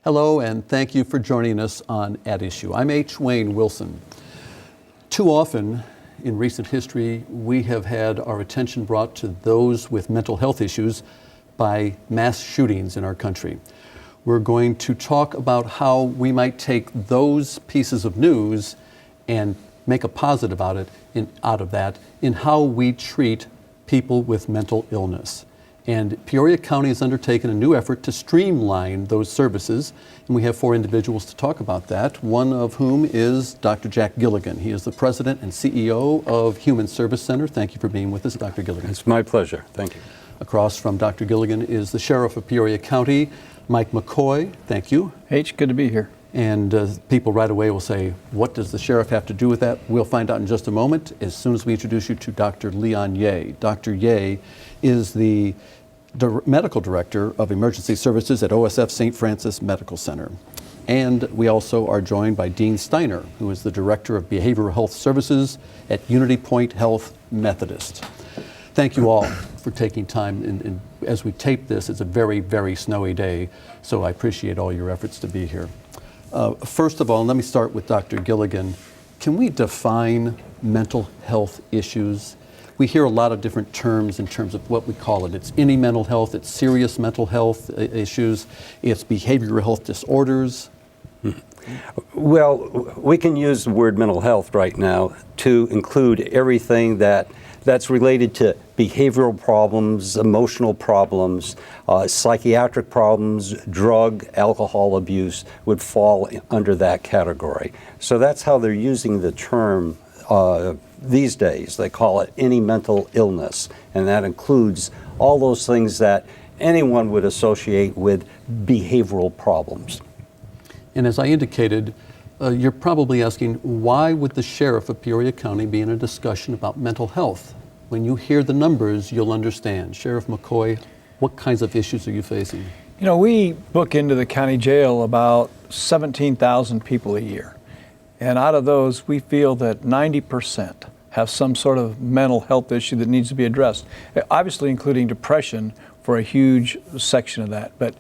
Hello, and thank you for joining us on At Issue. I'm H. Wayne Wilson. Too often in recent history, we have had our attention brought to those with mental health issues by mass shootings in our country. We're going to talk about how we might take those pieces of news and make a positive out of that in how we treat people with mental illness. And Peoria County has undertaken a new effort to streamline those services, and we have 4 individuals to talk about that, one of whom is Dr. Jack Gilligan. He is the president and CEO of Human Service Center. Thank you for being with us, Dr. Gilligan. It's my pleasure. Thank you. Across from Dr. Gilligan is the sheriff of Peoria County, Mike McCoy. Thank you. H, good to be here. And people right away will say, what does the sheriff have to do with that? We'll find out in just a moment as soon as we introduce you to Dr. Leon Yeh. Dr. Yeh is the medical director of emergency services at OSF St. Francis Medical Center. And we also are joined by Dean Steiner, who is the director of behavioral health services at Unity Point Health Methodist. Thank you all for taking time. And as we tape this, it's a very, very snowy day, so I appreciate all your efforts to be here. First of all, let me start with Dr. Gilligan. Can we define mental health issues? We hear a lot of different terms in terms of what we call it. It's any mental health, it's serious mental health issues, it's behavioral health disorders. Well, we can use the word mental health right now to include everything that's related to behavioral problems, emotional problems, psychiatric problems, drug, alcohol abuse would fall under that category. So that's how they're using the term these days. They call it any mental illness, and that includes all those things that anyone would associate with behavioral problems. And as I indicated, you're probably asking, why would the sheriff of Peoria County be in a discussion about mental health? When you hear the numbers, you'll understand. Sheriff McCoy, what kinds of issues are you facing? You know, we book into the county jail about 17,000 people a year. And out of those, we feel that 90% have some sort of mental health issue that needs to be addressed, obviously including depression for a huge section of that. But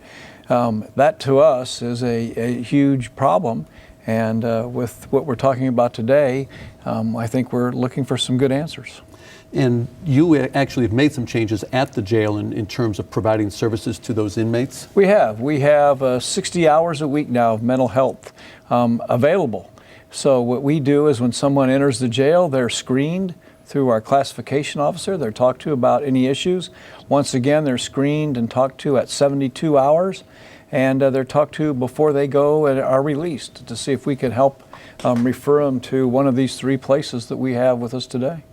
that to us is a huge problem. And with what we're talking about today, I think we're looking for some good answers. And you actually have made some changes at the jail in terms of providing services to those inmates? We have 60 hours a week now of mental health available. So what we do is when someone enters the jail, they're screened through our classification officer. They're talked to about any issues. Once again, they're screened and talked to at 72 hours. And they're talked to before they go and are released to see if we can help refer them to one of these 3 places that we have with us today.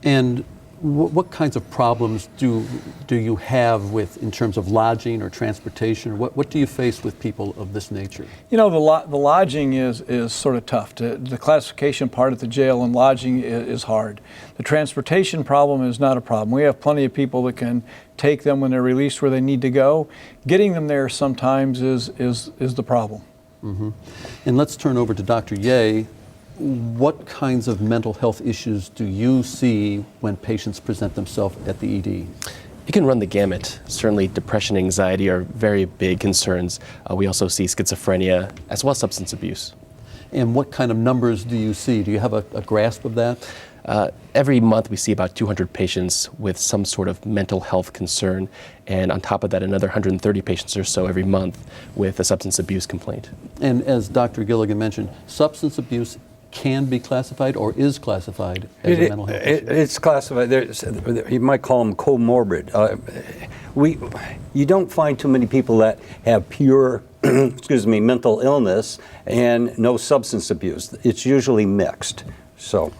And what kinds of problems do you have in terms of lodging or transportation? What do you face with people of this nature? You know, the lodging is sort of tough. The classification part at the jail and lodging is hard. The transportation problem is not a problem. We have plenty of people that can take them when they're released where they need to go. Getting them there sometimes is the problem. Mm-hmm. And let's turn over to Dr. Yeh. What kinds of mental health issues do you see when patients present themselves at the ED? You can run the gamut. Certainly depression, anxiety are very big concerns. We also see schizophrenia as well as substance abuse. And what kind of numbers do you see? Do you have a grasp of that? Every month we see about 200 patients with some sort of mental health concern, and on top of that another 130 patients or so every month with a substance abuse complaint. And as Dr. Gilligan mentioned, substance abuse can be classified or is classified as a mental health issue? It's classified. You might call them comorbid. You don't find too many people that have pure mental illness and no substance abuse. It's usually mixed. So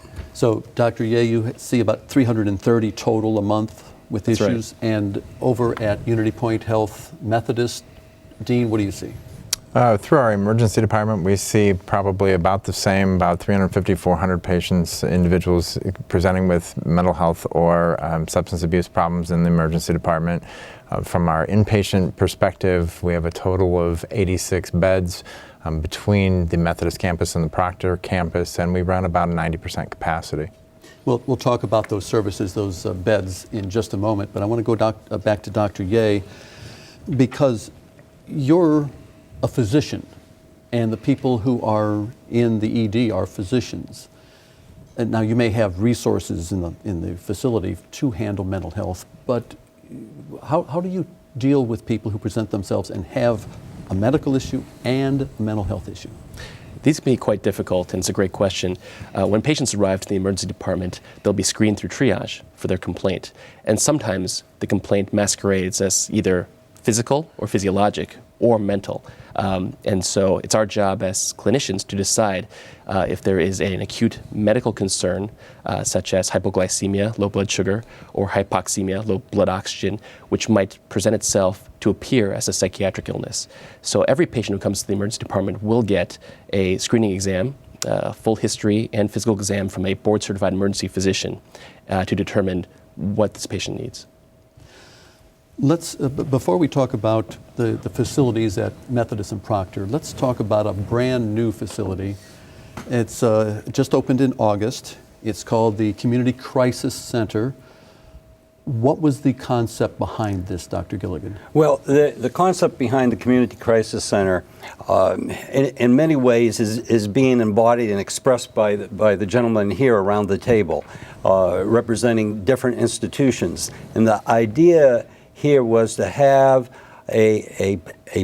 Dr. Yeh, you see about 330 total a month with That's issues. Right. And over at Unity Point Health Methodist, Dean, what do you see? Through our emergency department, we see probably about the same, about 350, 400 patients, individuals presenting with mental health or substance abuse problems in the emergency department. From our inpatient perspective, we have a total of 86 beds between the Methodist campus and the Proctor campus, and we run about a 90% capacity. We'll talk about those services, those beds in just a moment, but I want to go back to Dr. Yeh, because your a physician, and the people who are in the ED are physicians. And now you may have resources in the facility to handle mental health, but how do you deal with people who present themselves and have a medical issue and a mental health issue? These can be quite difficult, and it's a great question. When patients arrive to the emergency department, they'll be screened through triage for their complaint. And sometimes the complaint masquerades as either physical or physiologic or mental. And so it's our job as clinicians to decide if there is an acute medical concern, such as hypoglycemia, low blood sugar, or hypoxemia, low blood oxygen, which might present itself to appear as a psychiatric illness. So every patient who comes to the emergency department will get a screening exam, full history and physical exam from a board-certified emergency physician to determine what this patient needs. Let's, before we talk about the facilities at Methodist and Proctor, let's talk about a brand new facility. It's just opened in August. It's called the Community Crisis Center. What was the concept behind this, Dr. Gilligan? Well, the concept behind the Community Crisis Center, in many ways, is being embodied and expressed by the gentleman here around the table, representing different institutions. And the idea here was to have a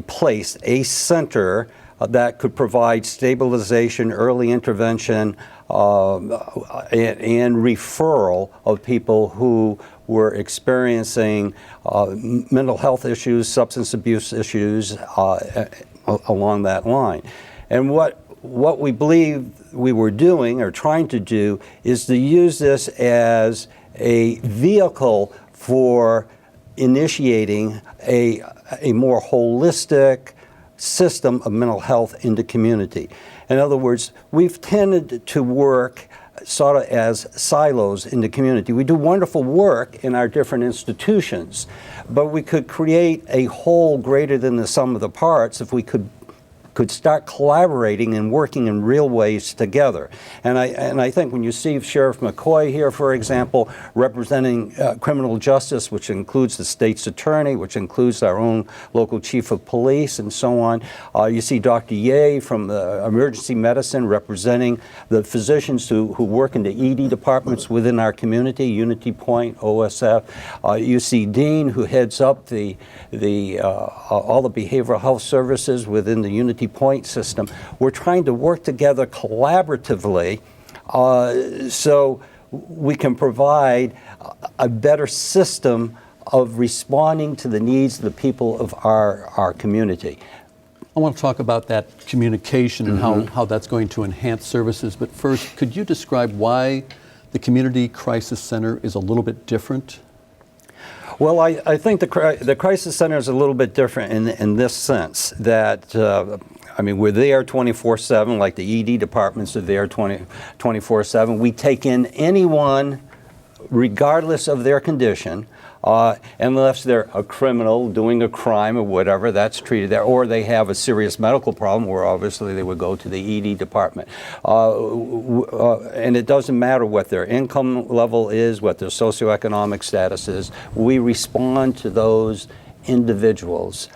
place, a center that could provide stabilization, early intervention, and referral of people who were experiencing mental health issues, substance abuse issues along that line. And what we believe we were doing or trying to do is to use this as a vehicle for initiating a more holistic system of mental health in the community. In other words, we've tended to work sort of as silos in the community. We do wonderful work in our different institutions, but we could create a whole greater than the sum of the parts if we could start collaborating and working in real ways together. And I think when you see Sheriff McCoy here, for example, representing criminal justice, which includes the state's attorney, which includes our own local chief of police and so on. You see Dr. Ye from emergency medicine representing the physicians who work in the ED departments within our community, Unity Point, OSF. You see Dean, who heads up all the behavioral health services within the Unity Point system. We're trying to work together collaboratively so we can provide a better system of responding to the needs of the people of our community. I want to talk about that communication and how that's going to enhance services, but first, could you describe why the Community Crisis Center is a little bit different? Well, I think the Crisis Center is a little bit different in this sense that, we're there 24/7, like the ED departments are there 24/7. We take in anyone, regardless of their condition, unless they're a criminal doing a crime or whatever, that's treated there, or they have a serious medical problem where obviously they would go to the ED department. And it doesn't matter what their income level is, what their socioeconomic status is. We respond to those individuals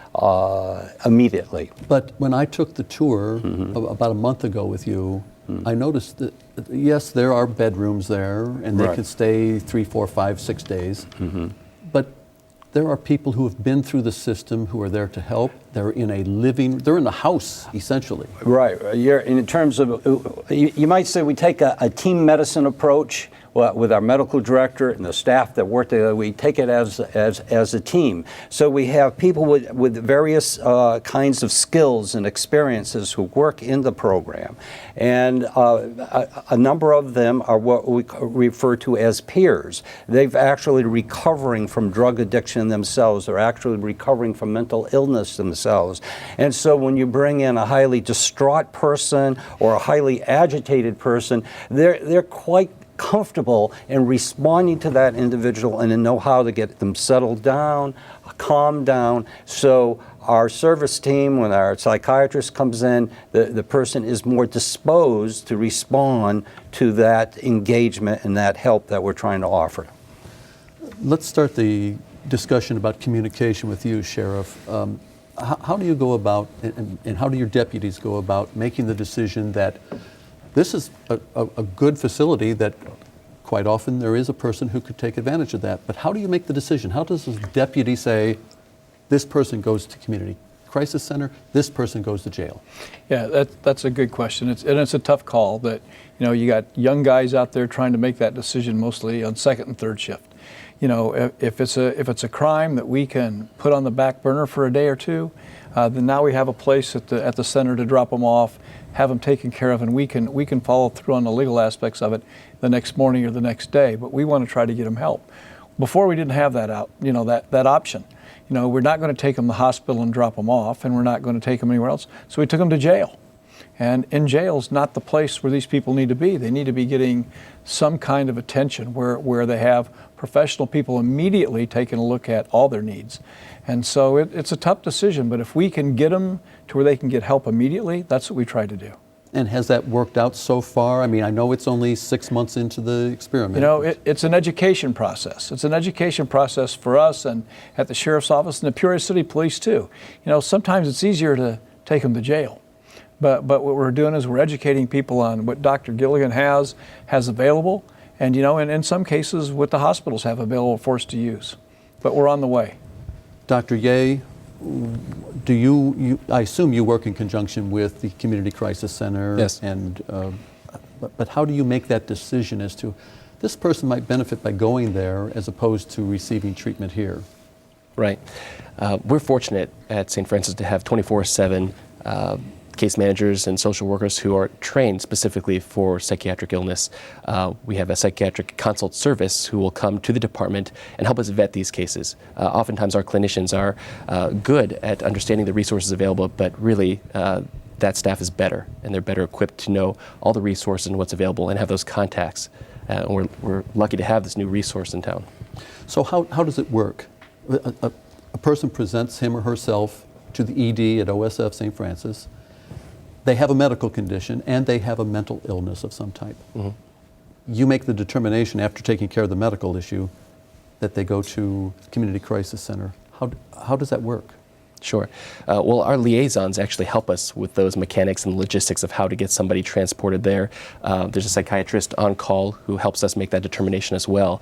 immediately. But when I took the tour about a month ago with you, I noticed that, yes, there are bedrooms there, and they can stay 3, 4, 5, 6 days. But there are people who have been through the system who are there to help. They're in the house, essentially. Right. In terms of, you might say we take a team medicine approach with our medical director and the staff that work together. We take it as a team. So we have people with various kinds of skills and experiences who work in the program. And a number of them are what we refer to as peers. They've actually recovering from drug addiction themselves. They're actually recovering from mental illness themselves. And so when you bring in a highly distraught person or a highly agitated person, they're quite comfortable in responding to that individual and to know how to get them settled down, calmed down. So our service team, when our psychiatrist comes in, the person is more disposed to respond to that engagement and that help that we're trying to offer. Let's start the discussion about communication with you, Sheriff. how do you go about, and how do your deputies go about making the decision that this is a good facility that quite often there is a person who could take advantage of that, but how do you make the decision? How does a deputy say, this person goes to community crisis center, this person goes to jail? Yeah, that's a good question. It's a tough call that, you got young guys out there trying to make that decision mostly on second and third shift. If it's a crime that we can put on the back burner for a day or two, then now we have a place at the center to drop them off, have them taken care of, and we can follow through on the legal aspects of it the next morning or the next day. But we want to try to get them help. Before we didn't have that that option. We're not going to take them to the hospital and drop them off, and we're not going to take them anywhere else. So we took them to jail. And in jail's not the place where these people need to be. They need to be getting some kind of attention where they have professional people immediately taking a look at all their needs. And so it's a tough decision, but if we can get them to where they can get help immediately, that's what we try to do. And has that worked out so far? I mean, I know it's only 6 months into the experiment. It's an education process. It's an education process for us and at the Sheriff's Office and the Peoria City Police too. Sometimes it's easier to take them to jail. But what we're doing is we're educating people on what Dr. Gilligan has available, and in some cases what the hospitals have available for us to use. But we're on the way. Dr. Ye, I assume you work in conjunction with the Community Crisis Center. Yes. But how do you make that decision as to this person might benefit by going there as opposed to receiving treatment here? Right. We're fortunate at St. Francis to have 24/7 case managers and social workers who are trained specifically for psychiatric illness. We have a psychiatric consult service who will come to the department and help us vet these cases. Oftentimes our clinicians are good at understanding the resources available, but really that staff is better, and they're better equipped to know all the resources and what's available and have those contacts. We're lucky to have this new resource in town. So how does it work? A person presents him or herself to the ED at OSF St. Francis. They have a medical condition and they have a mental illness of some type. Mm-hmm. You make the determination after taking care of the medical issue that they go to Community Crisis Center. How does that work? Sure. Well, our liaisons actually help us with those mechanics and logistics of how to get somebody transported there. There's a psychiatrist on call who helps us make that determination as well.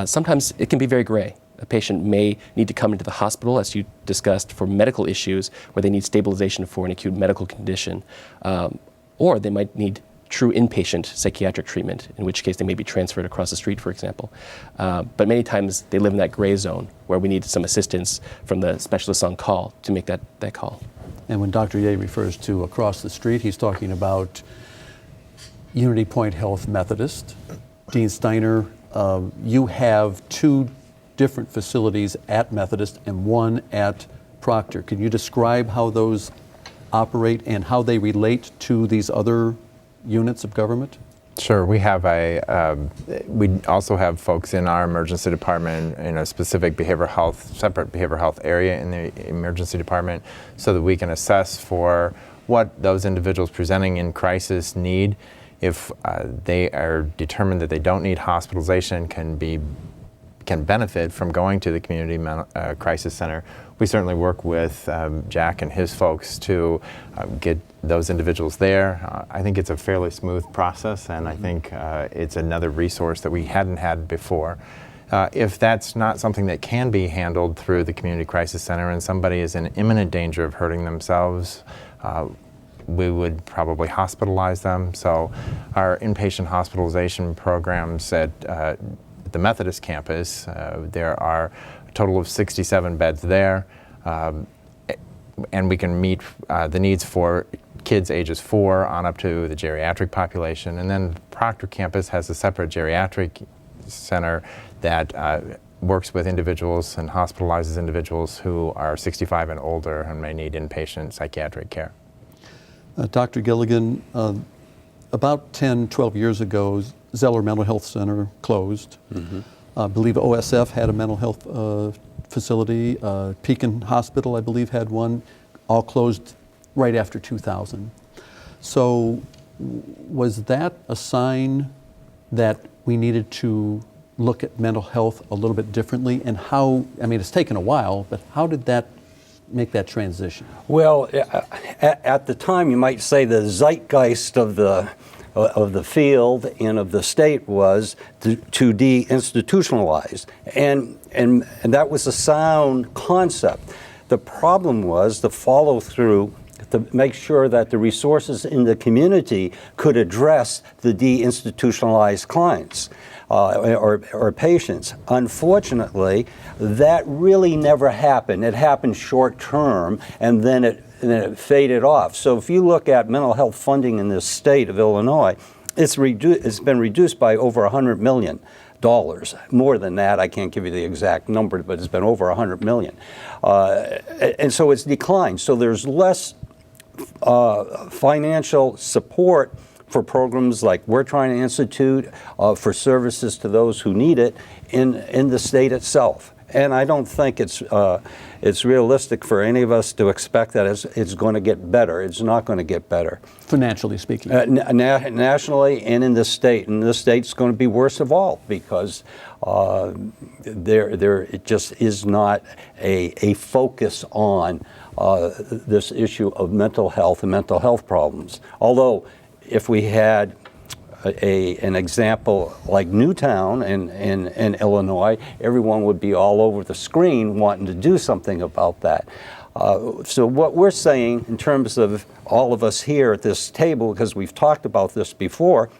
Sometimes it can be very gray. A patient may need to come into the hospital, as you discussed, for medical issues where they need stabilization for an acute medical condition. Or they might need true inpatient psychiatric treatment, in which case they may be transferred across the street, for example. But many times they live in that gray zone where we need some assistance from the specialists on call to make that call. And when Dr. Ye refers to across the street, he's talking about Unity Point Health Methodist. Dean Steiner, you have two different facilities at Methodist and one at Proctor. Can you describe how those operate and how they relate to these other units of government? Sure. We have we also have folks in our emergency department in a specific separate behavioral health area in the emergency department, so that we can assess for what those individuals presenting in crisis need. If they are determined that they don't need hospitalization, can benefit from going to the community crisis center, we certainly work with Jack and his folks to get those individuals there. I think it's a fairly smooth process, and I think it's another resource that we hadn't had before. If that's not something that can be handled through the community crisis center and somebody is in imminent danger of hurting themselves, we would probably hospitalize them. So our inpatient hospitalization programs at the Methodist campus, there are a total of 67 beds there, and we can meet the needs for kids ages 4 on up to the geriatric population. And then Proctor campus has a separate geriatric center that works with individuals and hospitalizes individuals who are 65 and older and may need inpatient psychiatric care. Dr. Gilligan, about 10, 12 years ago, Zeller Mental Health Center closed. Mm-hmm. I believe OSF had a mental health facility. Pekin Hospital, I believe, had one. All closed right after 2000. So was that a sign that we needed to look at mental health a little bit differently? And how, I mean, it's taken a while, but how did that make that transition? Well, at the time, you might say the zeitgeist of the field and of the state was to deinstitutionalize, and that was a sound concept. The problem was the follow through to make sure that the resources in the community could address the deinstitutionalized clients or patients. Unfortunately, that really never happened. It happened short term, and then it faded off. So if you look at mental health funding in the state of Illinois, it's been reduced by over $100 million. More than that, I can't give you the exact number, but it's been over $100 million. And so it's declined. So there's less financial support for programs like we're trying to institute for services to those who need it in the state itself. And I don't think it's realistic for any of us to expect that it's going to get better. It's not going to get better. Financially speaking. Nationally and in the state. And the state's going to be worst of all because it just is not a focus on this issue of mental health and mental health problems. Although if we had an example like Newtown in Illinois, everyone would be all over the screen wanting to do something about that. So what we're saying in terms of all of us here at this table, because we've talked about this before,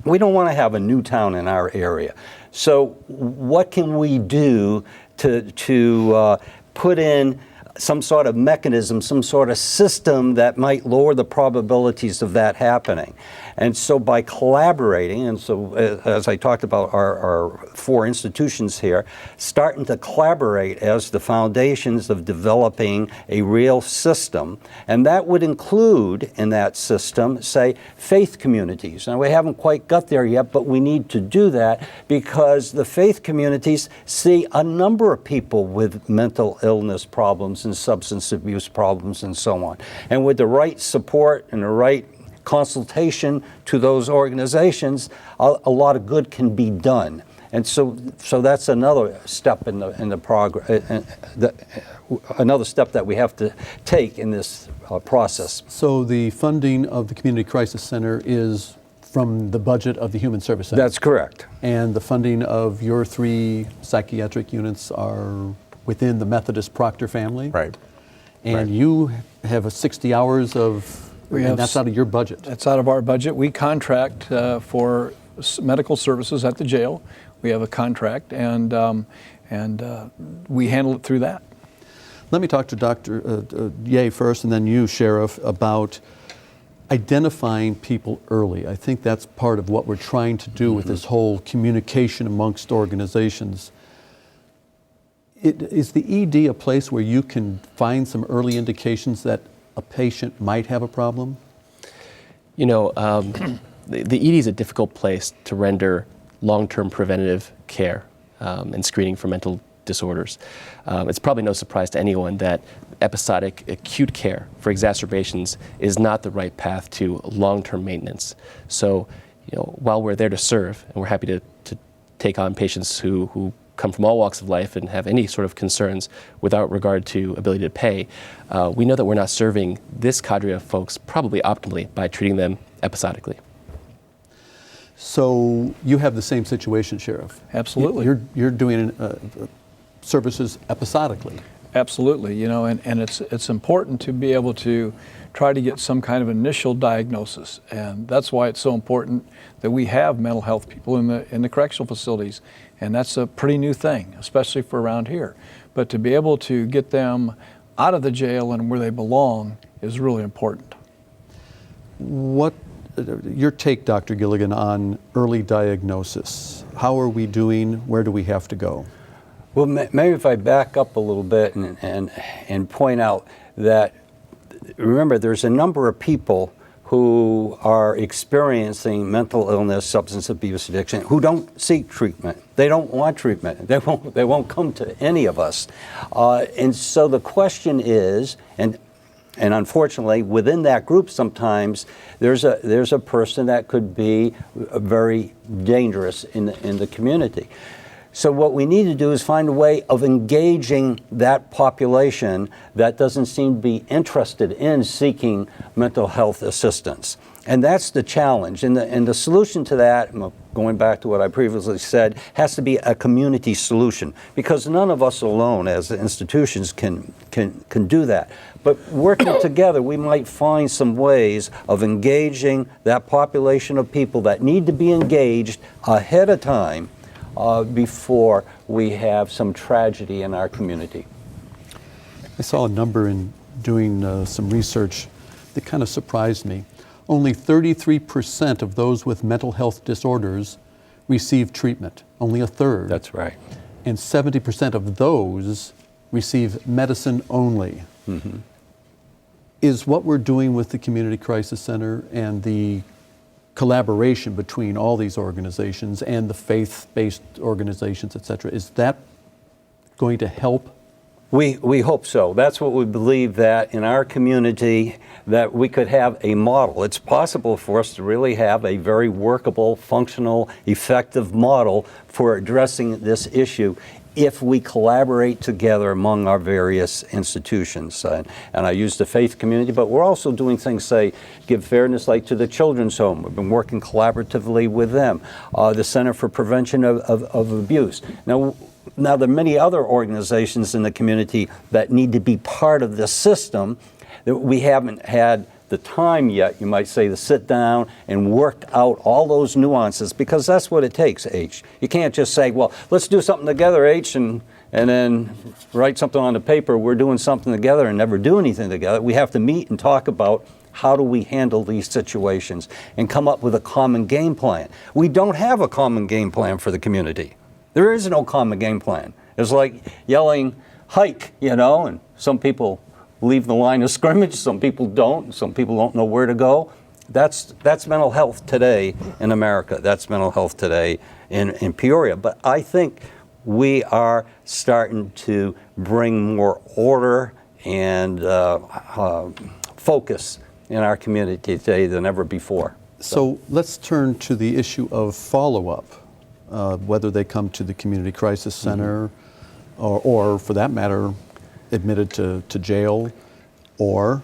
we don't want to have a Newtown in our area. So what can we do to put in some sort of mechanism, some sort of system that might lower the probabilities of that happening? And so by collaborating, and so as I talked about our four institutions here, starting to collaborate as the foundations of developing a real system, and that would include in that system, say, faith communities. Now we haven't quite got there yet, but we need to do that because the faith communities see a number of people with mental illness problems and substance abuse problems and so on. And with the right support and the right consultation to those organizations, a lot of good can be done. And so that's another step in the progress, another step that we have to take in this process. So the funding of the Community Crisis Center is from the budget of the Human Service Center? That's correct. And the funding of your 3 psychiatric units are within the Methodist Proctor family? Right. And Right. you have 60 hours of, and that's out of your budget? That's out of our budget. We contract for medical services at the jail. We have a contract, and we handle it through that. Let me talk to Dr. Ye first, and then you, Sheriff, about identifying people early. I think that's part of what we're trying to do with this whole communication amongst organizations. Is the ED a place where you can find some early indications that a patient might have a problem? You know, the ED is a difficult place to render long-term preventative care and screening for mental disorders. It's probably no surprise to anyone that episodic acute care for exacerbations is not the right path to long-term maintenance. So, you know, while we're there to serve, and we're happy to take on patients who come from all walks of life and have any sort of concerns without regard to ability to pay, we know that we're not serving this cadre of folks probably optimally by treating them episodically. So you have the same situation, Sheriff? Absolutely. You're doing services episodically. Absolutely, you know, and it's important to be able to try to get some kind of initial diagnosis, and that's why it's so important that we have mental health people in the correctional facilities, and that's a pretty new thing, especially for around here. But to be able to get them out of the jail and where they belong is really important. What your take, Dr. Gilligan, on early diagnosis? How are we doing? Where do we have to go? Well, maybe if I back up a little bit and point out that, remember, there's a number of people who are experiencing mental illness, substance abuse, addiction, who don't seek treatment. They don't want treatment. They won't come to any of us. And so the question is, and unfortunately, within that group, sometimes there's a person that could be very dangerous in the community. So what we need to do is find a way of engaging that population that doesn't seem to be interested in seeking mental health assistance. And that's the challenge. And the solution to that, going back to what I previously said, has to be a community solution, because none of us alone as institutions can do that. But working together, we might find some ways of engaging that population of people that need to be engaged ahead of time before we have some tragedy in our community. I saw a number in doing some research that kind of surprised me. Only 33% of those with mental health disorders receive treatment, only a third. That's right. And 70% of those receive medicine only. Mm-hmm. Is what we're doing with the Community Crisis Center and the collaboration between all these organizations and the faith-based organizations, et cetera, is that going to help? We hope so. That's what we believe, that in our community that we could have a model. It's possible for us to really have a very workable, functional, effective model for addressing this issue if we collaborate together among our various institutions. And I use the faith community, but we're also doing things, say, Give Fairness, like to the Children's Home. We've been working collaboratively with them. The Center for Prevention of Abuse. Now, there are many other organizations in the community that need to be part of this system that we haven't had the time yet, you might say, to sit down and work out all those nuances, because that's what it takes, H. You can't just say, well, let's do something together, H, and then write something on the paper, we're doing something together, and never do anything together. We have to meet and talk about how do we handle these situations and come up with a common game plan. We don't have a common game plan for the community. There is no common game plan. It's like yelling, hike, and some people leave the line of scrimmage, some people don't, some people don't know where to go. That's mental health today in America. That's mental health today in Peoria. But I think we are starting to bring more order and focus in our community today than ever before. So let's turn to the issue of follow-up, whether they come to the Community Crisis Center or for that matter, admitted to jail, or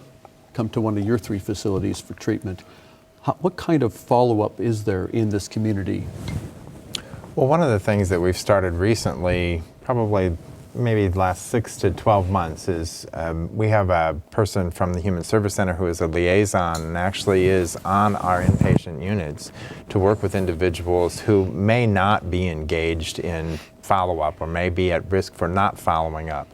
come to one of your 3 facilities for treatment. What kind of follow-up is there in this community? Well, one of the things that we've started recently, probably maybe the last 6 to 12 months, is we have a person from the Human Service Center who is a liaison and actually is on our inpatient units to work with individuals who may not be engaged in follow-up or may be at risk for not following up.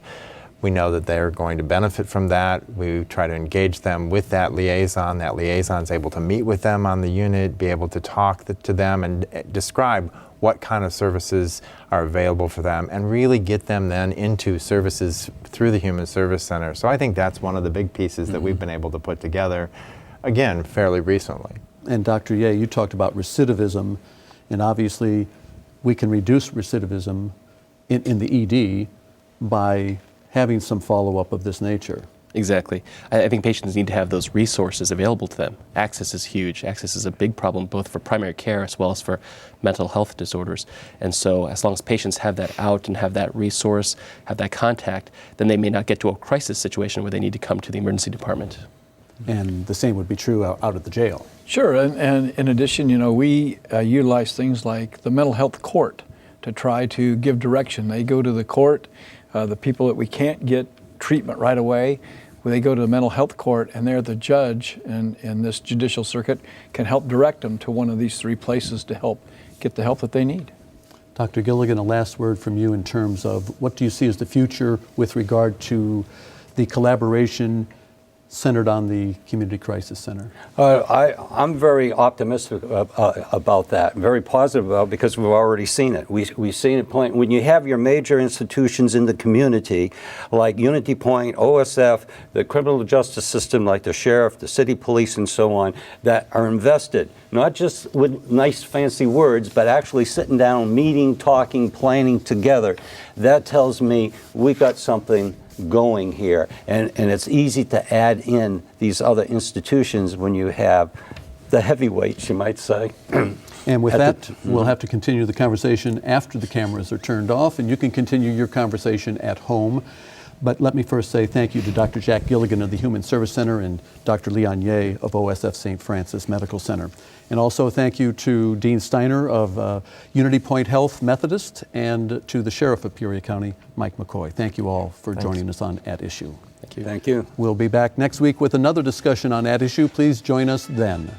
We know that they're going to benefit from that. We try to engage them with that liaison. That liaison's able to meet with them on the unit, be able to talk to them and describe what kind of services are available for them, and really get them then into services through the Human Service Center. So I think that's one of the big pieces that we've been able to put together, again, fairly recently. And Dr. Ye, you talked about recidivism, and obviously we can reduce recidivism in the ED by having some follow-up of this nature. Exactly. I think patients need to have those resources available to them. Access is huge. Access is a big problem both for primary care as well as for mental health disorders. And so as long as patients have that out and have that resource, have that contact, then they may not get to a crisis situation where they need to come to the emergency department. And the same would be true out at the jail. Sure, and in addition, we utilize things like the mental health court to try to give direction. They go to the court, the people that we can't get treatment right away, when they go to the mental health court, and they're the judge in this judicial circuit, can help direct them to one of these 3 places to help get the help that they need. Dr. Gilligan, a last word from you in terms of what do you see as the future with regard to the collaboration centered on the Community Crisis Center? I'm very optimistic about that, very positive about it, because we've already seen it. We've seen it playing. When you have your major institutions in the community, like Unity Point, OSF, the criminal justice system, like the sheriff, the city police, and so on, that are invested, not just with nice fancy words, but actually sitting down, meeting, talking, planning together, that tells me we've got something going here, and it's easy to add in these other institutions when you have the heavyweights, you might say. And with At that, we'll have to continue the conversation after the cameras are turned off, and you can continue your conversation at home. But let me first say thank you to Dr. Jack Gilligan of the Human Service Center and Dr. Leon Ye of OSF St. Francis Medical Center. And also thank you to Dean Steiner of Unity Point Health Methodist and to the Sheriff of Peoria County, Mike McCoy. Thank you all for joining us on At Issue. Thank you. Thank you. We'll be back next week with another discussion on At Issue. Please join us then.